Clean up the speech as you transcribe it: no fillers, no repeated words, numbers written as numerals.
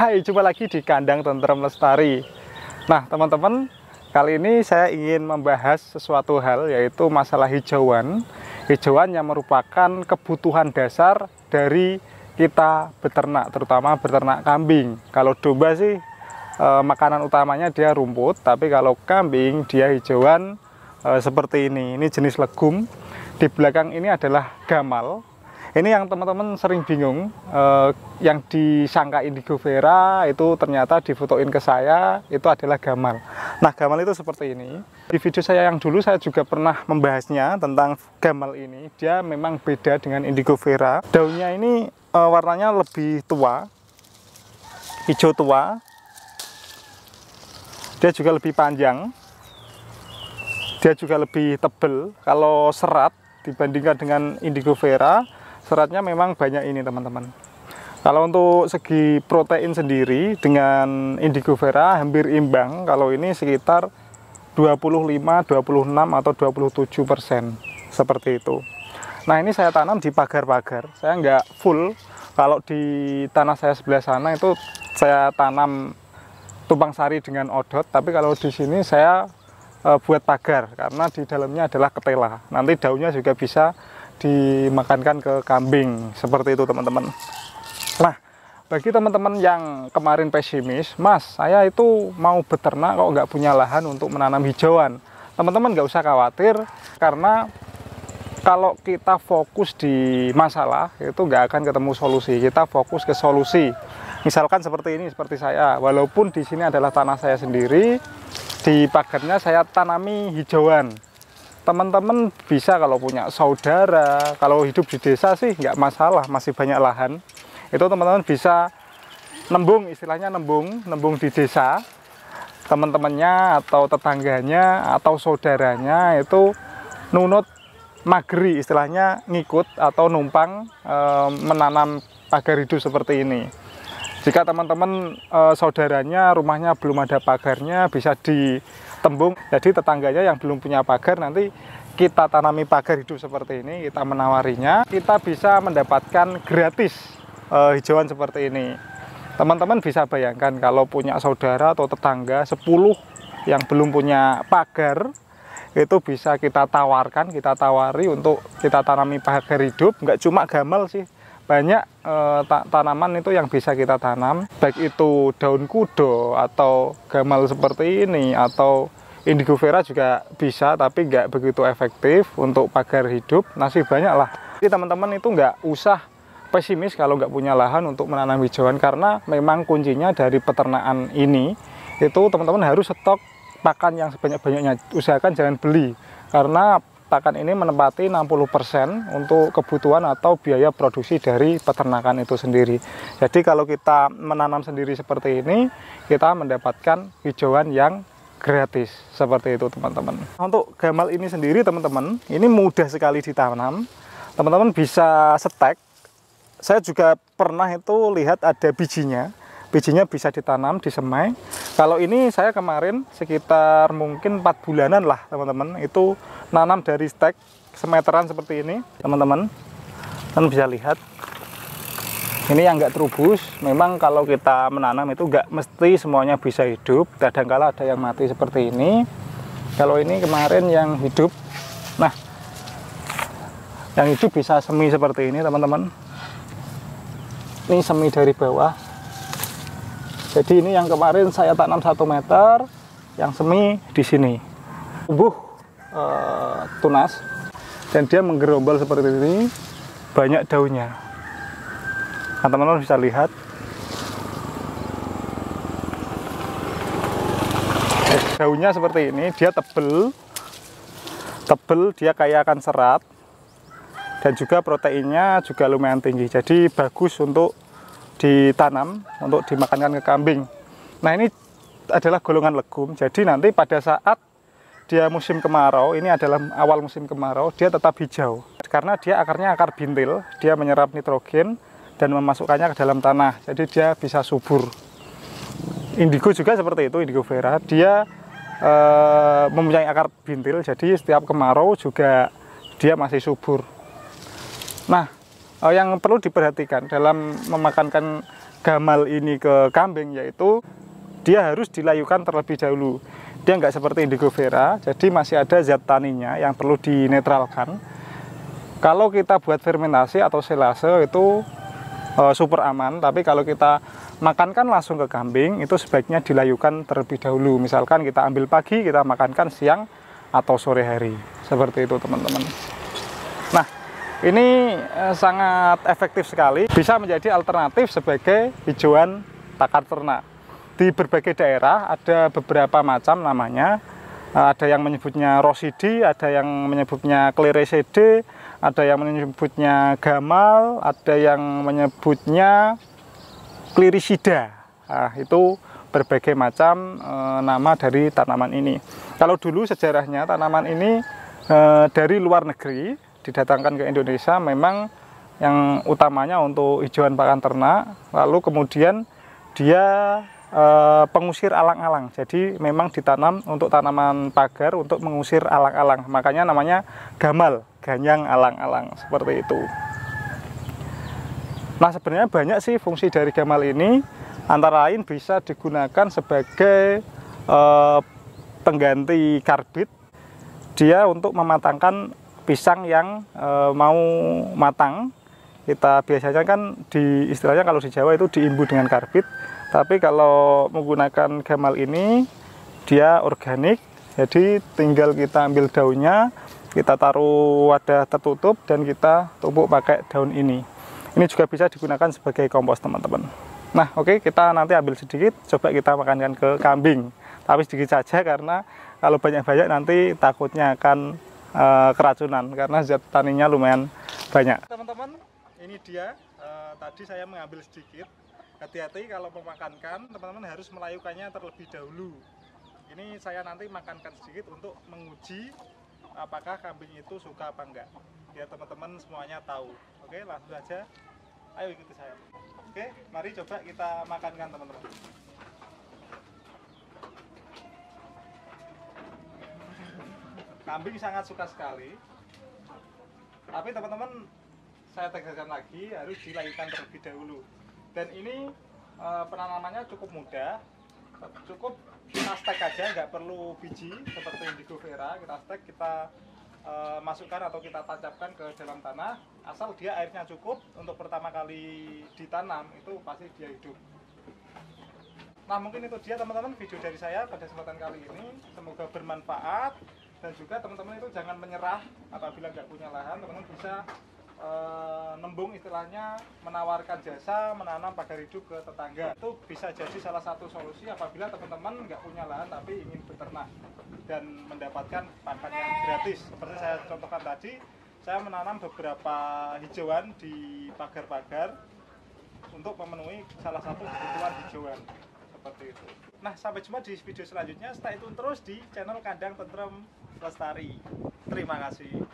Hai, jumpa lagi di kandang Tentrem Lestari. Nah teman-teman, kali ini saya ingin membahas sesuatu hal, yaitu masalah hijauan. Hijauan yang merupakan kebutuhan dasar dari kita beternak, terutama beternak kambing. Kalau domba sih makanan utamanya dia rumput, tapi kalau kambing dia hijauan seperti ini jenis legum. Di belakang ini adalah gamal. Ini yang teman-teman sering bingung, yang disangka indigo vera itu ternyata difotoin ke saya, itu adalah gamal. Nah, gamal itu seperti ini. Di video saya yang dulu saya juga pernah membahasnya tentang gamal ini. Dia memang beda dengan indigo vera. Daunnya ini warnanya lebih tua, hijau tua. Dia juga lebih panjang. Dia juga lebih tebal. Kalau serat dibandingkan dengan indigo vera, seratnya memang banyak ini teman-teman. Kalau untuk segi protein sendiri dengan indigo vera hampir imbang. Kalau ini sekitar 25, 26 atau 27% seperti itu. Nah ini saya tanam di pagar-pagar. Saya nggak full. Kalau di tanah saya sebelah sana itu saya tanam tumpang sari dengan odot. Tapi kalau di sini saya buat pagar karena di dalamnya adalah ketela. Nanti daunnya juga bisa dimakankan ke kambing seperti itu teman-teman. Nah bagi teman-teman yang kemarin pesimis, Mas saya itu mau beternak kok nggak punya lahan untuk menanam hijauan, teman-teman nggak usah khawatir, karena kalau kita fokus di masalah itu nggak akan ketemu solusi. Kita fokus ke solusi. Misalkan seperti ini, seperti saya, walaupun di sini adalah tanah saya sendiri, di pagarnya saya tanami hijauan. Teman-teman bisa kalau punya saudara, kalau hidup di desa sih nggak masalah, masih banyak lahan. Itu teman-teman bisa nembung, istilahnya nembung di desa. Teman-temannya atau tetangganya atau saudaranya itu nunut magri, istilahnya ngikut atau numpang menanam pagar hidup seperti ini. Jika teman-teman saudaranya rumahnya belum ada pagarnya, bisa ditembung. Jadi tetangganya yang belum punya pagar, nanti kita tanami pagar hidup seperti ini, kita menawarinya, kita bisa mendapatkan gratis hijauan seperti ini. Teman-teman bisa bayangkan kalau punya saudara atau tetangga 10 yang belum punya pagar, itu bisa kita tawarkan, kita tawari untuk kita tanami pagar hidup. Nggak cuma gamal sih, banyak tanaman itu yang bisa kita tanam, baik itu daun kudo atau gamal seperti ini atau indigo vera juga bisa, tapi nggak begitu efektif untuk pagar hidup. Masih banyak lah. Jadi teman-teman itu nggak usah pesimis kalau nggak punya lahan untuk menanam hijauan, karena memang kuncinya dari peternakan ini itu teman-teman harus stok pakan yang sebanyak-banyaknya. Usahakan jangan beli, karena pakan ini menempati 60% untuk kebutuhan atau biaya produksi dari peternakan itu sendiri. Jadi kalau kita menanam sendiri seperti ini, kita mendapatkan hijauan yang gratis seperti itu teman-teman. Untuk gamal ini sendiri teman-teman, ini mudah sekali ditanam. Teman-teman bisa setek. Saya juga pernah itu lihat ada bijinya. Bijinya bisa ditanam, disemai. Kalau ini saya kemarin sekitar mungkin 4 bulanan lah teman-teman, itu nanam dari stek semeteran seperti ini teman-teman. Kan bisa lihat. Ini yang nggak terubus. Memang kalau kita menanam itu nggak mesti semuanya bisa hidup. Kadangkala ada yang mati seperti ini. Kalau ini kemarin yang hidup. Nah, yang hidup bisa semi seperti ini teman-teman. Ini semi dari bawah. Jadi ini yang kemarin saya tanam 1 meter, yang semi di sini. Tumbuh tunas dan dia menggerombol seperti ini, banyak daunnya. Nah, teman-teman bisa lihat. Daunnya seperti ini, dia tebel, dia kaya akan serat, dan juga proteinnya juga lumayan tinggi. Jadi bagus untuk ditanam, untuk dimakankan ke kambing. Nah ini adalah golongan legum, jadi nanti pada saat dia musim kemarau, ini adalah awal musim kemarau, dia tetap hijau. Karena dia akarnya akar bintil, dia menyerap nitrogen dan memasukkannya ke dalam tanah, jadi dia bisa subur. Indigo juga seperti itu, indigo vera, dia mempunyai akar bintil, jadi setiap kemarau juga dia masih subur. Nah, yang perlu diperhatikan dalam memakankan gamal ini ke kambing, yaitu dia harus dilayukan terlebih dahulu. Dia nggak seperti indigo vera, jadi masih ada zat taninnya yang perlu dinetralkan. Kalau kita buat fermentasi atau silase itu super aman, tapi kalau kita makankan langsung ke kambing itu sebaiknya dilayukan terlebih dahulu. Misalkan kita ambil pagi, kita makankan siang atau sore hari, seperti itu teman-teman. Nah, ini sangat efektif sekali, bisa menjadi alternatif sebagai hijauan pakan ternak. Di berbagai daerah ada beberapa macam namanya, ada yang menyebutnya rosidi, ada yang menyebutnya cleresede, ada yang menyebutnya gamal, ada yang menyebutnya clirisida. Nah, itu berbagai macam nama dari tanaman ini. Kalau dulu sejarahnya tanaman ini dari luar negeri didatangkan ke Indonesia, memang yang utamanya untuk hijauan pakan ternak, lalu kemudian dia pengusir alang-alang. Jadi memang ditanam untuk tanaman pagar untuk mengusir alang-alang. Makanya namanya gamal, ganyang alang-alang, seperti itu. Nah, sebenarnya banyak sih fungsi dari gamal ini. Antara lain bisa digunakan sebagai pengganti karbit. Dia untuk mematangkan pisang yang mau matang. Kita biasanya kan istilahnya kalau di Jawa itu diimbu dengan karbit. Tapi kalau menggunakan gamal ini, dia organik, jadi tinggal kita ambil daunnya, kita taruh wadah tertutup, dan kita tumpuk pakai daun ini. Ini juga bisa digunakan sebagai kompos teman-teman. Nah, oke, kita nanti ambil sedikit, coba kita makankan ke kambing. Tapi sedikit saja, karena kalau banyak-banyak nanti takutnya akan keracunan, karena zat taninnya lumayan banyak. Teman-teman, ini dia, tadi saya mengambil sedikit. Hati-hati kalau memakankan, teman-teman harus melayukannya terlebih dahulu. Ini saya nanti makankan sedikit untuk menguji apakah kambing itu suka apa enggak, biar teman-teman semuanya tahu. Oke, langsung saja, ayo ikuti saya. Oke, mari coba kita makankan teman-teman. Kambing sangat suka sekali, tapi teman-teman saya tegaskan lagi, harus dilayukan terlebih dahulu. Dan ini penanamannya cukup mudah, cukup kita stek aja, nggak perlu biji seperti indigo vera. Kita stek, kita masukkan atau kita tancapkan ke dalam tanah, asal dia airnya cukup untuk pertama kali ditanam, itu pasti dia hidup. Nah, mungkin itu dia teman-teman video dari saya pada kesempatan kali ini, semoga bermanfaat. Dan juga teman-teman itu jangan menyerah apabila nggak punya lahan, teman-teman bisa nembung, istilahnya menawarkan jasa menanam pagar hidup ke tetangga. Itu bisa jadi salah satu solusi apabila teman-teman nggak punya lahan tapi ingin beternak dan mendapatkan pakan yang gratis. Seperti saya contohkan tadi, saya menanam beberapa hijauan di pagar-pagar untuk memenuhi salah satu kebutuhan hijauan, seperti itu. Nah, sampai jumpa di video selanjutnya. Stay tune terus di channel Kandang Tentrem Lestari. Terima kasih.